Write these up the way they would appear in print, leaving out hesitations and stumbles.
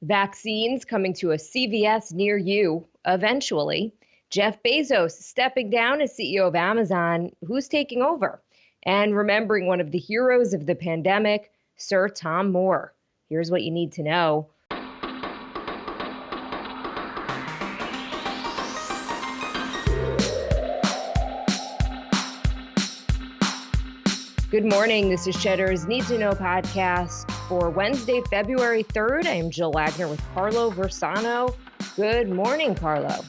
Vaccines coming to a CVS near you eventually. Jeff Bezos stepping down as CEO of Amazon. Who's taking over? And remembering one of the heroes of the pandemic, Sir Tom Moore. Here's what you need to know. Good morning. This is Cheddar's Need2Know podcast for Wednesday, February 3rd. I am Jill Wagner with Carlo Versano. Good morning, Carlo.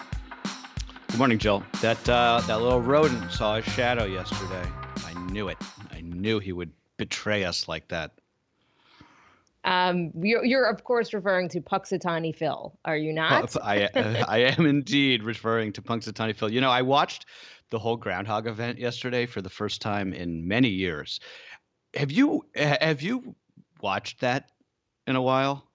Good morning, Jill. That little rodent saw his shadow yesterday. I knew it. I knew he would betray us like that. You're of course referring to Punxsutawney Phil, are you not? I am indeed referring to Punxsutawney Phil. You know, I watched the whole Groundhog event yesterday for the first time in many years. Have you watched that in a while?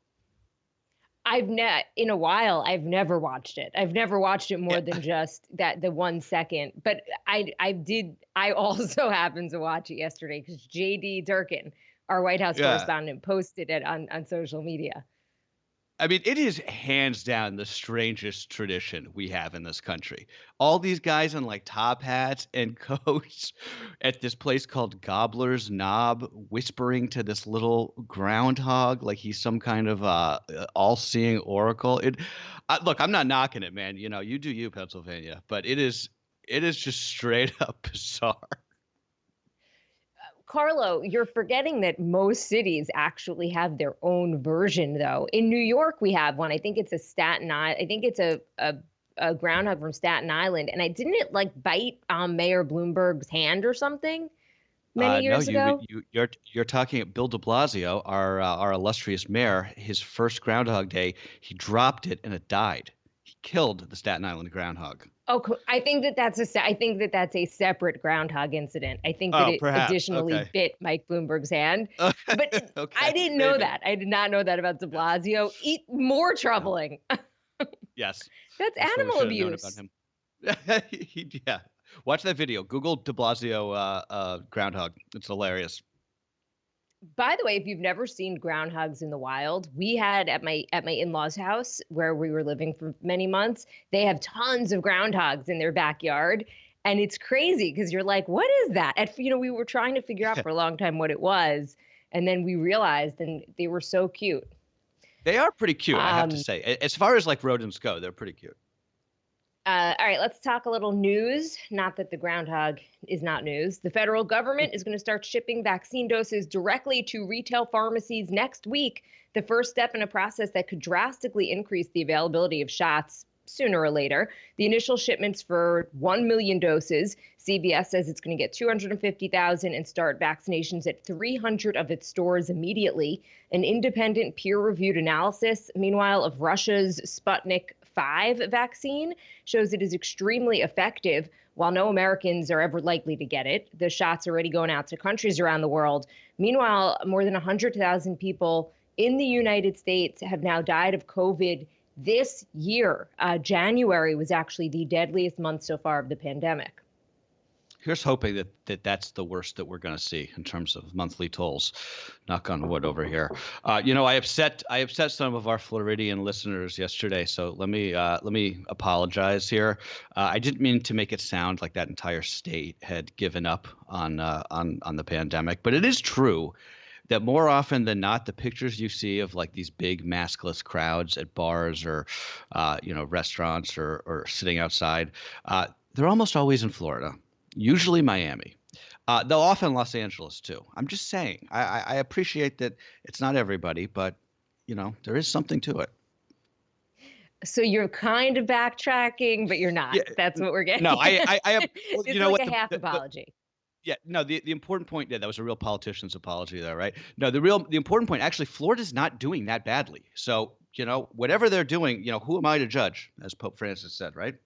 I've never watched it. I've never watched it more than just the 1 second. But I also happened to watch it yesterday because JD Durkin, our White House correspondent, posted it on social media. I mean, it is hands down the strangest tradition we have in this country. All these guys in like top hats and coats at this place called Gobbler's Knob, whispering to this little groundhog like he's some kind of all-seeing oracle. Look, I'm not knocking it, man. You know, you do you, Pennsylvania, but it is just straight up bizarre. Carlo, you're forgetting that most cities actually have their own version, though. In New York, we have one. I think it's a Staten Island. I think it's a groundhog from Staten Island. And didn't it like bite Mayor Bloomberg's hand or something many years ago? You're talking Bill de Blasio, our illustrious mayor. His first Groundhog Day, he dropped it and it died. He killed the Staten Island groundhog. Oh, I think that's a separate groundhog incident. I think that it additionally bit Mike Bloomberg's hand. But I didn't know that. I did not know that about de Blasio. More troubling. Yes. That's animal abuse. Yeah. Watch that video. Google de Blasio groundhog. It's hilarious. By the way, if you've never seen groundhogs in the wild, we had at my in-laws' house where we were living for many months, they have tons of groundhogs in their backyard. And it's crazy because you're like, what is that? We were trying to figure out for a long time what it was. And then we realized, and they were so cute. They are pretty cute, I have to say. As far as like rodents go, they're pretty cute. All right, let's talk a little news. Not that the groundhog is not news. The federal government is going to start shipping vaccine doses directly to retail pharmacies next week, the first step in a process that could drastically increase the availability of shots sooner or later. The initial shipments for 1 million doses. CVS says it's going to get 250,000 and start vaccinations at 300 of its stores immediately. An independent peer-reviewed analysis, meanwhile, of Russia's Sputnik 5 vaccine shows it is extremely effective. While no Americans are ever likely to get it, the shot's already going out to countries around the world. Meanwhile, more than 100,000 people in the United States have now died of COVID this year. January was actually the deadliest month so far of the pandemic. Here's hoping that's the worst that we're going to see in terms of monthly tolls. Knock on wood over here. I upset some of our Floridian listeners yesterday, so let me apologize here. I didn't mean to make it sound like that entire state had given up on the pandemic, but it is true that more often than not, the pictures you see of like these big maskless crowds at bars or restaurants or sitting outside, they're almost always in Florida. Usually Miami, though often Los Angeles too. I'm just saying, I appreciate that it's not everybody, but there is something to it. So you're kind of backtracking, but you're not. Yeah, that's what we're getting. No, I have. Well, it's like a half apology. The important point. Yeah, that was a real politician's apology there, right? No, the important point. Actually, Florida's not doing that badly. So whatever they're doing, who am I to judge? As Pope Francis said, right?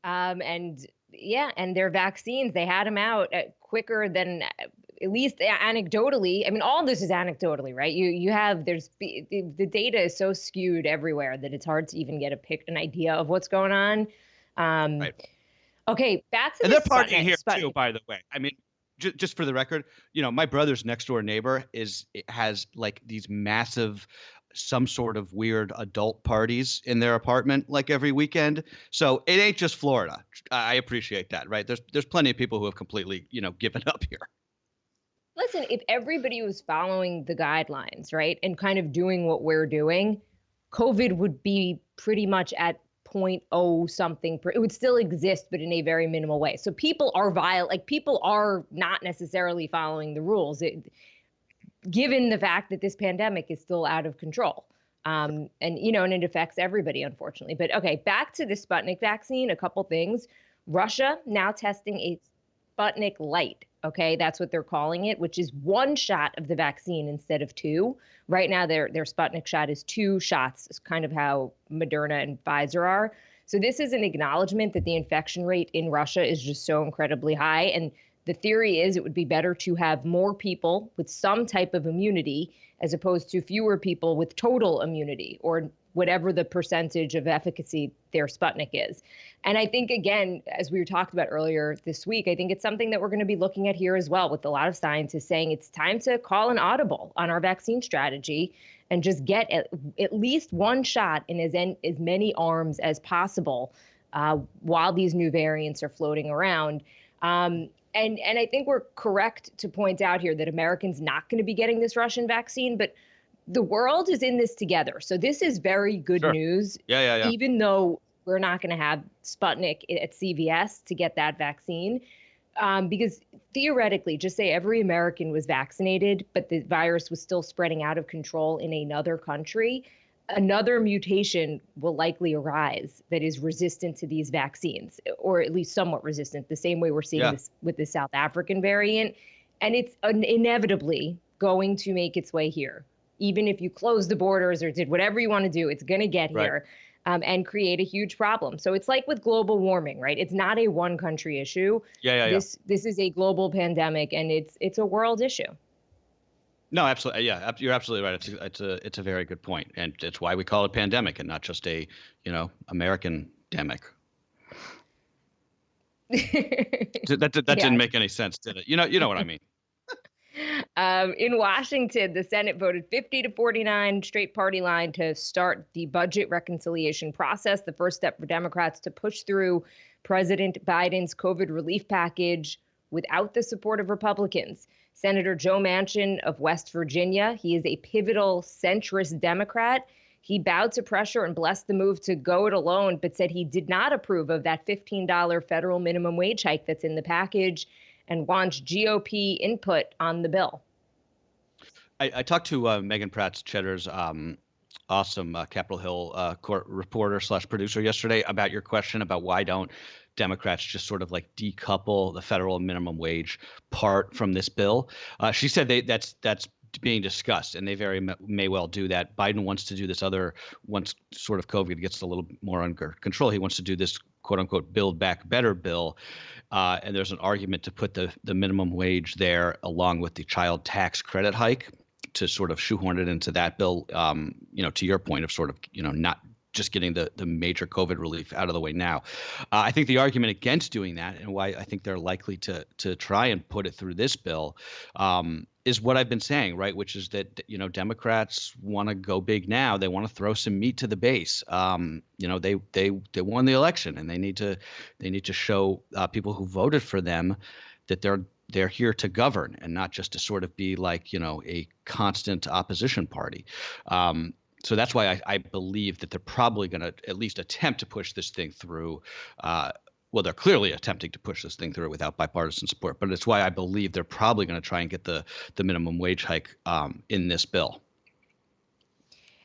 And their vaccines, they had them out quicker than, at least anecdotally. I mean, all this is anecdotally, right? The data is so skewed everywhere that it's hard to even get an idea of what's going on. Right. Okay, back to and they're partying here too, by the way. I mean, just for the record, my brother's next door neighbor has like these massive some sort of weird adult parties in their apartment like every weekend. So it ain't just Florida. I appreciate that, right? There's plenty of people who have completely, given up here. Listen, if everybody was following the guidelines, right, and kind of doing what we're doing, COVID would be pretty much at point oh something. It would still exist, but in a very minimal way. So people are people are not necessarily following the rules, given the fact that this pandemic is still out of control. And it affects everybody, unfortunately. But okay, back to the Sputnik vaccine, a couple things. Russia now testing a Sputnik Light. Okay, that's what they're calling it, which is one shot of the vaccine instead of two. Right now, their Sputnik shot is two shots. It's kind of how Moderna and Pfizer are. So this is an acknowledgement that the infection rate in Russia is just so incredibly high. And the theory is it would be better to have more people with some type of immunity as opposed to fewer people with total immunity, or whatever the percentage of efficacy their Sputnik is. And I think, again, as we were talking about earlier this week, I think it's something that we're going to be looking at here as well, with a lot of scientists saying it's time to call an audible on our vaccine strategy and just get at least one shot in as many arms as possible while these new variants are floating around. And I think we're correct to point out here that Americans not going to be getting this Russian vaccine, but the world is in this together. So this is very good news. Yeah. Even though we're not going to have Sputnik at CVS to get that vaccine, because theoretically, just say every American was vaccinated, but the virus was still spreading out of control in another country, another mutation will likely arise that is resistant to these vaccines, or at least somewhat resistant, the same way we're seeing this with the South African variant. And it's inevitably going to make its way here. Even if you close the borders or did whatever you want to do, it's going to get here and create a huge problem. So it's like with global warming, right? It's not a one country issue. This is a global pandemic, and it's a world issue. No, absolutely. Yeah, you're absolutely right. It's a very good point, and it's why we call it pandemic and not just a American demic. That didn't make any sense, did it? You know what I mean. In Washington, the Senate voted 50-49 straight party line to start the budget reconciliation process, the first step for Democrats to push through President Biden's COVID relief package without the support of Republicans. Senator Joe Manchin of West Virginia, he is a pivotal centrist Democrat. He bowed to pressure and blessed the move to go it alone, but said he did not approve of that $15 federal minimum wage hike that's in the package, and wants GOP input on the bill. I talked to Megan Pratt's Cheddar's awesome Capitol Hill court reporter / producer yesterday about your question about why don't Democrats just sort of like decouple the federal minimum wage part from this bill. She said that's being discussed, and they very may well do that. Biden wants to do this other, once sort of COVID gets a little more under control, he wants to do this quote unquote Build Back Better bill. And there's an argument to put the minimum wage there along with the child tax credit hike to sort of shoehorn it into that bill, to your point of sort of, not just getting the major COVID relief out of the way now. I think the argument against doing that, and why I think they're likely to try and put it through this bill, is what I've been saying, right? Which is that, Democrats want to go big now. They want to throw some meat to the base. They won the election, and they need to show people who voted for them that they're here to govern and not just to sort of be like, a constant opposition party. So that's why I believe that they're probably going to at least attempt to push this thing through. Well, they're clearly attempting to push this thing through without bipartisan support, but it's why I believe they're probably going to try and get the minimum wage hike in this bill.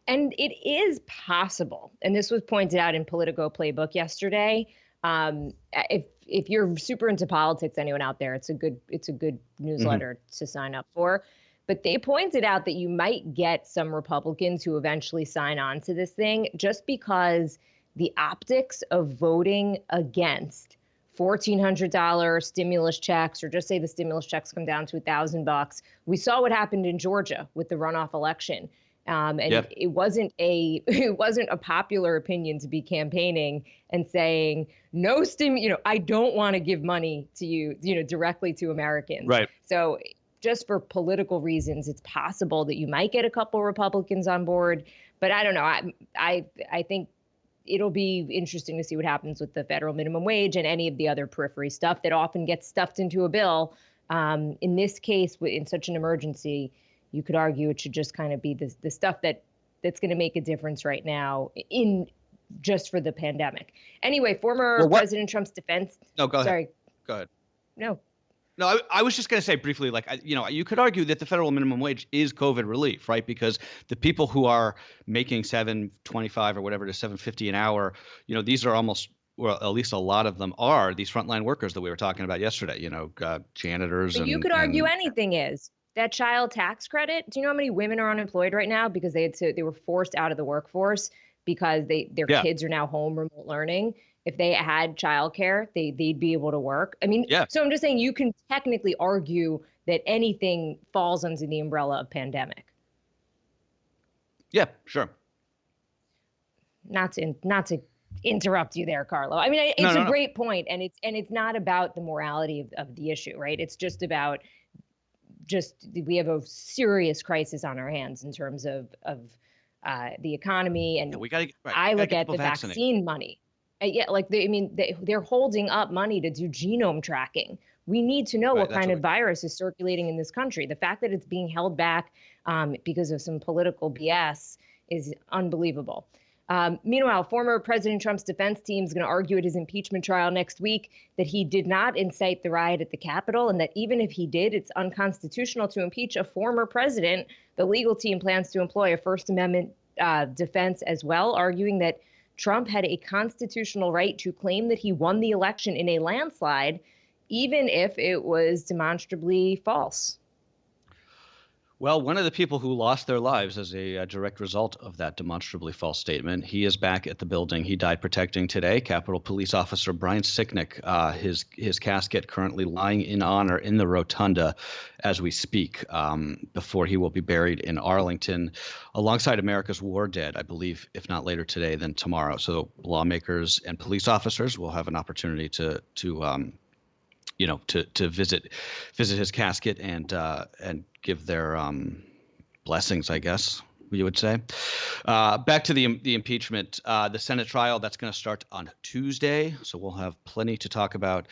And it is possible, and this was pointed out in Politico Playbook yesterday. If you're super into politics, anyone out there, it's a good newsletter to sign up for. But they pointed out that you might get some Republicans who eventually sign on to this thing just because the optics of voting against $1,400 stimulus checks, or just say the stimulus checks come down to $1,000. We saw what happened in Georgia with the runoff election. It wasn't a popular opinion to be campaigning and saying I don't want to give money to you, directly to Americans. Right. So just for political reasons, it's possible that you might get a couple Republicans on board. But I don't know. I think it'll be interesting to see what happens with the federal minimum wage and any of the other periphery stuff that often gets stuffed into a bill. In this case, in such an emergency, you could argue it should just kind of be the stuff that's going to make a difference right now in just for the pandemic. Anyway, former President Trump's defense. No, go ahead. Sorry. Go ahead. No, I was just going to say briefly, like, you could argue that the federal minimum wage is COVID relief, right? Because the people who are making $7.25 or whatever to $7.50 an hour, these are almost, well, at least a lot of them are these frontline workers that we were talking about yesterday, janitors. But you could argue anything is. That child tax credit, do you know how many women are unemployed right now because they were forced out of the workforce because their kids are now home remote learning? If they had childcare, they'd be able to work. I mean, So I'm just saying you can technically argue that anything falls under the umbrella of pandemic. Yeah, sure. Not to interrupt you there, Carlo. I mean, it's a great point, and it's not about the morality of the issue, right? It's just about we have a serious crisis on our hands in terms of the economy, and I look at the vaccine money. They're holding up money to do genome tracking. We need to know what kind of virus is circulating in this country. The fact that it's being held back because of some political BS is unbelievable. Meanwhile, former President Trump's defense team is going to argue at his impeachment trial next week that he did not incite the riot at the Capitol, and that even if he did, it's unconstitutional to impeach a former president. The legal team plans to employ a First Amendment defense as well, arguing that Trump had a constitutional right to claim that he won the election in a landslide, even if it was demonstrably false. Well, one of the people who lost their lives as a direct result of that demonstrably false statement, he is back at the building he died protecting today. Capitol Police Officer Brian Sicknick, his casket currently lying in honor in the rotunda as we speak, before he will be buried in Arlington alongside America's war dead, I believe, if not later today, then tomorrow. So lawmakers and police officers will have an opportunity to visit his casket and give their blessings, I guess you would say. Back to the impeachment, the Senate trial that's going to start on Tuesday, so we'll have plenty to talk about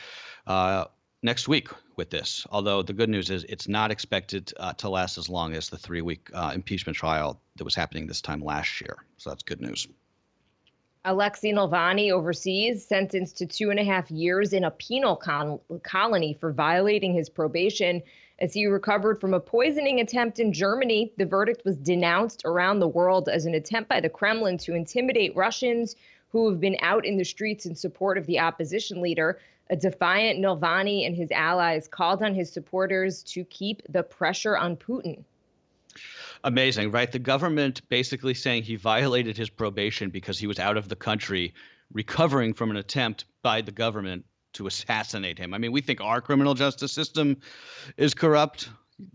next week with this. Although the good news is it's not expected to last as long as the 3-week impeachment trial that was happening this time last year. So that's good news. Alexei Navalny overseas, sentenced to 2.5 years in a penal colony for violating his probation as he recovered from a poisoning attempt in Germany. The verdict was denounced around the world as an attempt by the Kremlin to intimidate Russians who have been out in the streets in support of the opposition leader. A defiant Navalny and his allies called on his supporters to keep the pressure on Putin. Amazing, right? The government basically saying he violated his probation because he was out of the country, recovering from an attempt by the government to assassinate him. I mean, we think our criminal justice system is corrupt.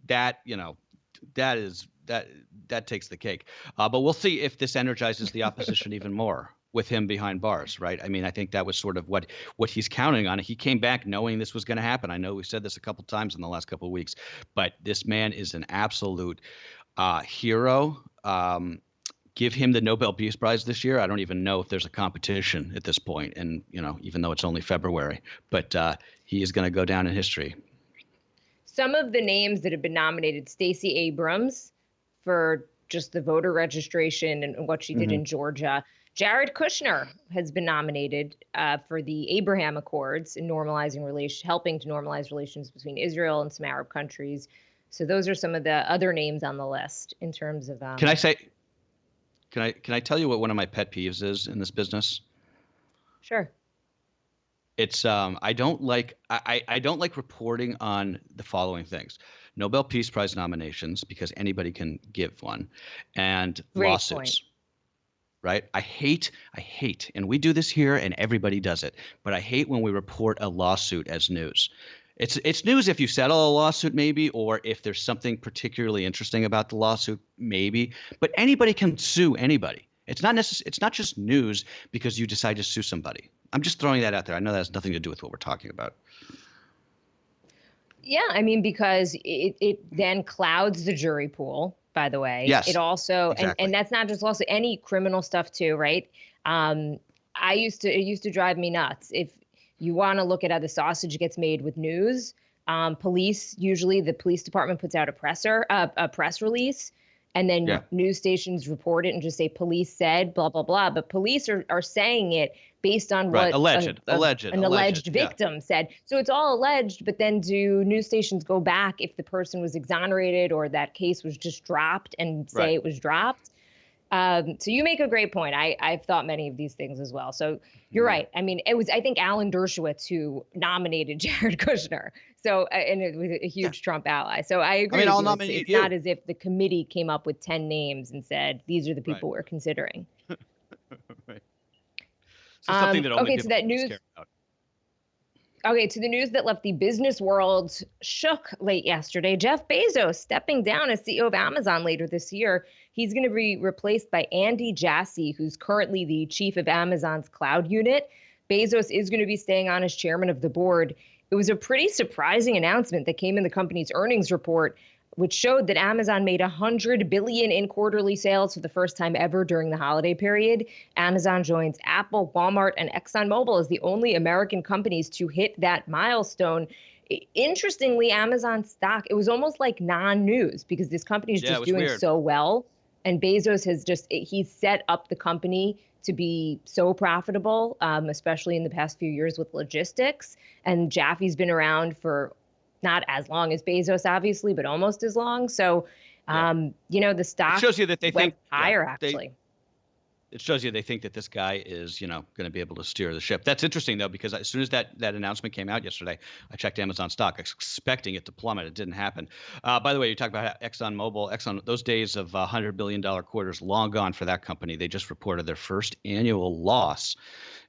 That takes the cake. But we'll see if this energizes the opposition even more with him behind bars, right? I mean, I think that was sort of what he's counting on. He came back knowing this was going to happen. I know we said this a couple times in the last couple of weeks, but this man is an absolute hero. Give him the Nobel Peace Prize this year. I don't even know if there's a competition at this point, and even though it's only February, but he is going to go down in history. Some of the names that have been nominated: Stacey Abrams for just the voter registration and what she did in Georgia. Jared Kushner has been nominated for the Abraham Accords in helping to normalize relations between Israel and some Arab countries. So those are some of the other names on the list in terms of. Can I tell you what one of my pet peeves is in this business? Sure. It's I don't like reporting on the following things: Nobel Peace Prize nominations, because anybody can give one, and Great lawsuits. Point. Right? I hate, and we do this here and everybody does it, but I hate when we report a lawsuit as news. It's news if you settle a lawsuit, maybe, or if there's something particularly interesting about the lawsuit, maybe. But anybody can sue anybody. It's not just news because you decide to sue somebody. I'm just throwing that out there. I know that has nothing to do with what we're talking about. Yeah, I mean, because it then clouds the jury pool, by the way. It Yes, also, and exactly. that's not just also any criminal stuff too, right? Um, it used to drive me nuts. If you want to look at how the sausage gets made with news, usually the police department puts out a press release, and then Yeah. news stations report it and just say police said blah blah blah. But police are saying it based on Right. what an alleged Yeah. victim said. So it's all alleged, but then do news stations go back if the person was exonerated or that case was just dropped and say Right. it was dropped? So you make a great point. I've thought many of these things as well. So you're Yeah. right. I mean, it was, I think, Alan Dershowitz who nominated Jared Kushner. So, and it was a Yeah. huge Trump ally. So I I agree mean, with I'll you. nominate It's not you. as if the committee came up with 10 names and said, these are the Right. people we're considering. Right. So something that only Okay, so different that groups news. care about. Okay, to the news that left the business world shook late yesterday. Jeff Bezos stepping down as CEO of Amazon later this year. He's going to be replaced by Andy Jassy, who's currently the chief of Amazon's cloud unit. Bezos is going to be staying on as chairman of the board. It was a pretty surprising announcement that came in the company's earnings report, which showed that Amazon made 100 billion in quarterly sales for the first time ever during the holiday period. Amazon joins Apple, Walmart, and ExxonMobil as the only American companies to hit that milestone. Interestingly, Amazon stock, it was almost like non-news because this company is Yeah, it just was doing weird. so well. And Bezos has he's set up the company to be so profitable, especially in the past few years with logistics. And Jaffe's been around for not as long as Bezos, obviously, but almost as long. So, Yeah. the It stock shows you that they went think, yeah, higher, they actually. it shows you they think that this guy is, going to be able to steer the ship. That's interesting though, because as soon as that announcement came out yesterday, I checked Amazon stock, expecting it to plummet. It didn't happen. By the way, you talk about Exxon, those days of $100 billion quarters long gone for that company. They just reported their first annual loss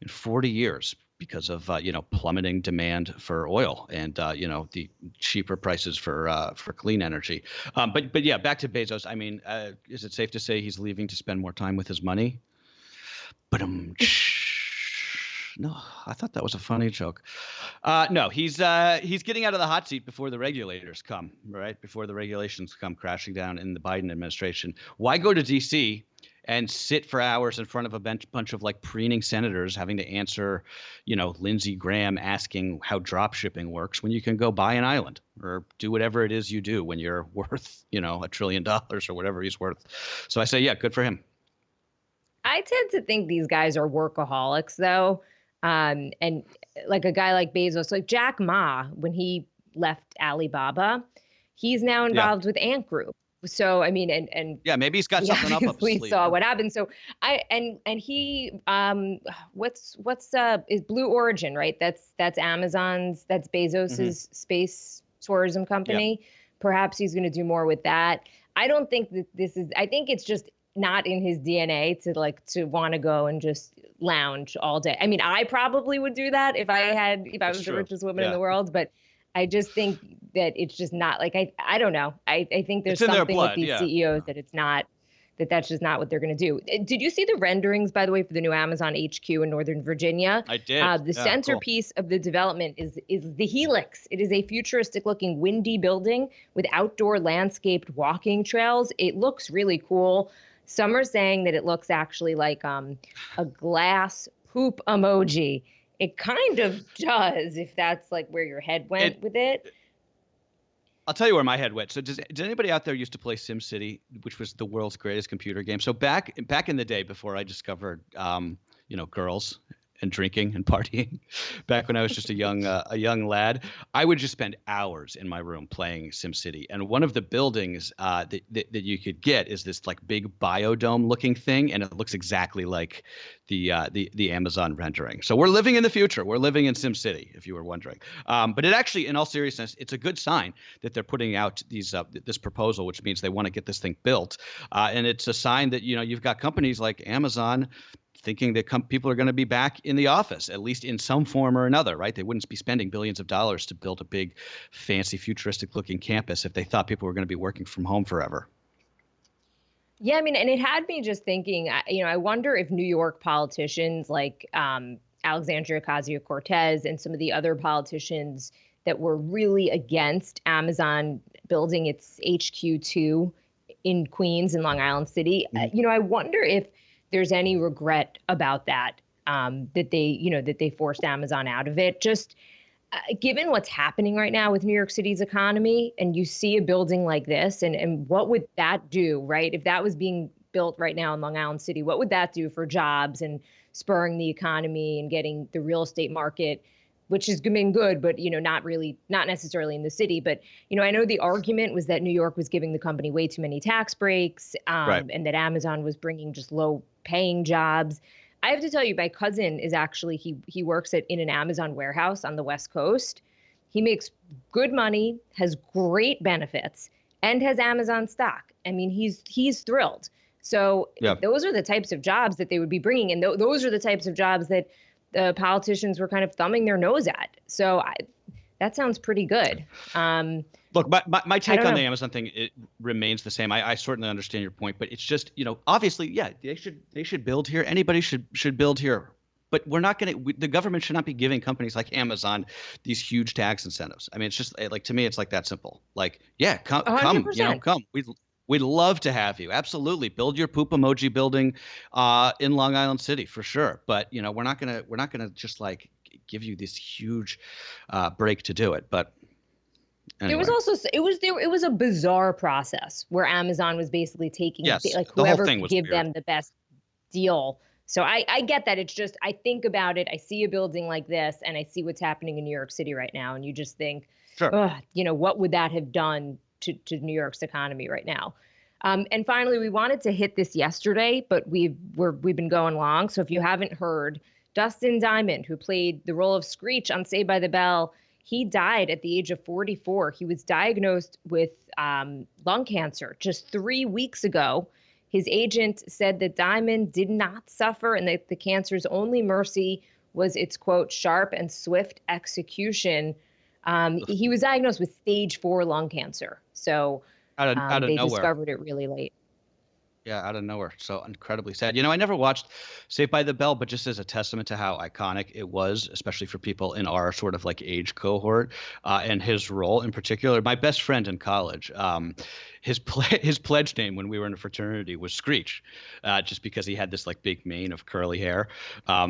in 40 years because of plummeting demand for oil and the cheaper prices for clean energy. But yeah, back to Bezos. I mean, is it safe to say he's leaving to spend more time with his money? But no, I thought that was a funny joke. No, he's getting out of the hot seat before the regulators come, right? Before the regulations come crashing down in the Biden administration. Why go to D.C. and sit for hours in front of a bunch of like preening senators having to answer, Lindsey Graham asking how drop shipping works when you can go buy an island or do whatever it is you do when you're worth, $1 trillion or whatever he's worth. So I say, yeah, good for him. I tend to think these guys are workaholics, though. And like a guy like Bezos, like Jack Ma, when he left Alibaba, he's now Yeah. involved with Ant Group. So I mean, and Yeah, maybe he's got we something up his obviously sleeve. saw what happened. So and he what's is Blue Origin, right? That's Amazon's, that's Bezos's space tourism Yeah. company. Perhaps he's going to do more with that. I don't think that I think it's just not in his DNA to want to go and just lounge all day. I mean, I probably would do that if I That's was the true. richest woman in Yeah. the world, but I just think that it's just not like I don't know. I think there's It's in their something with blood. these Yeah. CEOs that it's not that's just not what they're going to do. Did you see the renderings, by the way, for the new Amazon HQ in Northern Virginia? I did. The Yeah, cool. centerpiece of the development is the Helix. It is a futuristic-looking windy building with outdoor landscaped walking trails. It looks really cool. Some are saying that it looks actually like a glass poop emoji. It kind of does, if that's like where your head went with it. I'll tell you where my head went. So does anybody out there used to play SimCity, which was the world's greatest computer game? So back in the day before I discovered girls and drinking and partying, back when I was just a young lad, I would just spend hours in my room playing SimCity. And one of the buildings that you could get is this like big biodome looking thing, and it looks exactly like the Amazon rendering. So we're living in the future. We're living in SimCity, if you were wondering. But it actually, in all seriousness, it's a good sign that they're putting out this proposal, which means they want to get this thing built. And it's a sign that you've got companies like Amazon thinking that people are going to be back in the office, at least in some form or another, right? They wouldn't be spending billions of dollars to build a big, fancy, futuristic-looking campus if they thought people were going to be working from home forever. Yeah, I mean, and it had me just thinking, I wonder if New York politicians like Alexandria Ocasio-Cortez and some of the other politicians that were really against Amazon building its HQ2 in Queens and Long Island City. I wonder if there's any regret about that, that they forced Amazon out of it. Just given what's happening right now with New York City's economy, and you see a building like this, and what would that do, right? If that was being built right now in Long Island City, what would that do for jobs and spurring the economy and getting the real estate market, which has been good, but not necessarily in the city. But I know the argument was that New York was giving the company way too many tax breaks, Right. and that Amazon was bringing just low-paying jobs. I have to tell you, my cousin is actually he works in an Amazon warehouse on the West Coast. He makes good money, has great benefits, and has Amazon stock. I mean, he's thrilled. So Yeah. those are the types of jobs that they would be bringing, and those are the types of jobs that the politicians were kind of thumbing their nose at. So that sounds pretty good. Look, my take on know. the Amazon thing, it remains the same. I certainly understand your point, but it's just, obviously, yeah, they should build here. Anybody should build here. But the government should not be giving companies like Amazon these huge tax incentives. I mean, it's just like, to me, it's like that simple. Like, yeah, come, 100%. come. We'd love to have you. Absolutely. Build your poop emoji building in Long Island City for sure. But, we're not gonna just like give you this huge break to do it. But anyway. There was also it was a bizarre process where Amazon was basically taking Yes, like the whole whoever thing could was give weird. them the best deal. So I get that. It's just, I think about it. I see a building like this and I see what's happening in New York City right now. And you just think, Sure. What would that have done to New York's economy right now? And finally, we wanted to hit this yesterday, but we've been going long. So if you haven't heard, Dustin Diamond, who played the role of Screech on Saved by the Bell, he died at the age of 44. He was diagnosed with lung cancer just 3 weeks ago. His agent said that Diamond did not suffer and that the cancer's only mercy was its, quote, sharp and swift execution. He was diagnosed with stage 4 lung cancer. So Out of they nowhere. discovered it really late. Yeah, out of nowhere. So incredibly sad. I never watched Saved by the Bell, but just as a testament to how iconic it was, especially for people in our sort of like age cohort, and his role in particular. My best friend in college, his pledge name when we were in a fraternity was Screech, just because he had this like big mane of curly hair.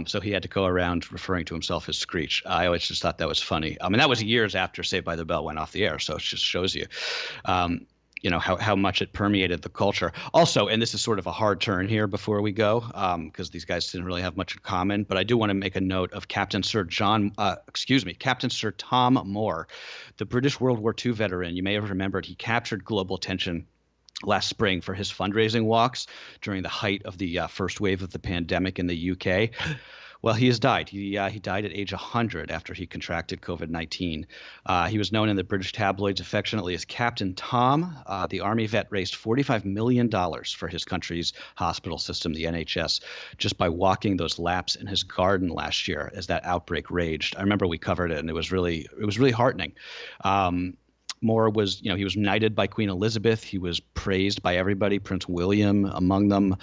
So he had to go around referring to himself as Screech. I always just thought that was funny. And that was years after Saved by the Bell went off the air. So it just shows you. How much it permeated the culture. Also, and this is sort of a hard turn here before we go, because these guys didn't really have much in common, but I do want to make a note of Captain Sir Tom Moore, the British World War II veteran. You may have remembered he captured global attention last spring for his fundraising walks during the height of the first wave of the pandemic in the UK. Well, he has died. He died at age 100 after he contracted COVID-19. He was known in the British tabloids affectionately as Captain Tom. The Army vet raised $45 million for his country's hospital system, the NHS, just by walking those laps in his garden last year as that outbreak raged. I remember we covered it, and it was really heartening. Moore was, he was knighted by Queen Elizabeth. He was praised by everybody, Prince William among them,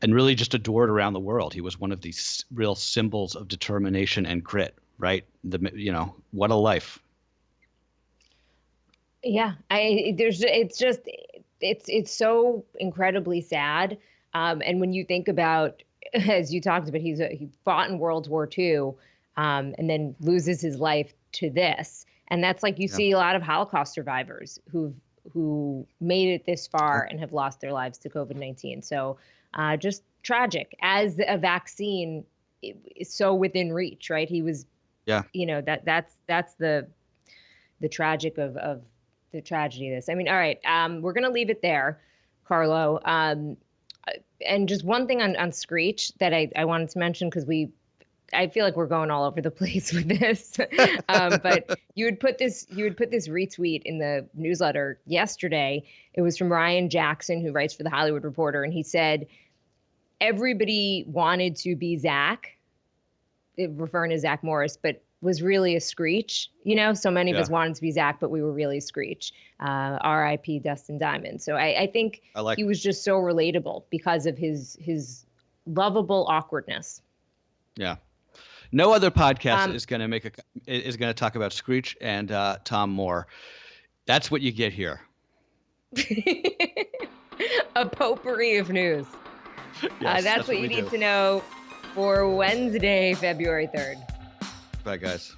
and really just adored around the world. He was one of these real symbols of determination and grit, right? What a life. Yeah, it's so incredibly sad. And when you think about, as you talked about, he fought in World War II, and then loses his life to this. And that's like, you see a lot of Holocaust survivors who made it this far and have lost their lives to COVID-19. So just tragic, as a vaccine is so within reach, right? He was, that's the tragic of the tragedy of this. I mean, all right, we're going to leave it there, Carlo. And just one thing on Screech that I wanted to mention, because I feel like we're going all over the place with this. But you would put this retweet in the newsletter yesterday. It was from Ryan Jackson, who writes for The Hollywood Reporter. And he said, everybody wanted to be Zach, referring to Zach Morris, but was really a Screech. So many of us wanted to be Zach, but we were really Screech. R.I.P. Dustin Diamond. So I think he was just so relatable because of his lovable awkwardness. Yeah. No other podcast is going to talk about Screech and Tom Moore. That's what you get here. A potpourri of news. Yes, that's what you need to know for Wednesday, February 3rd. Bye, guys.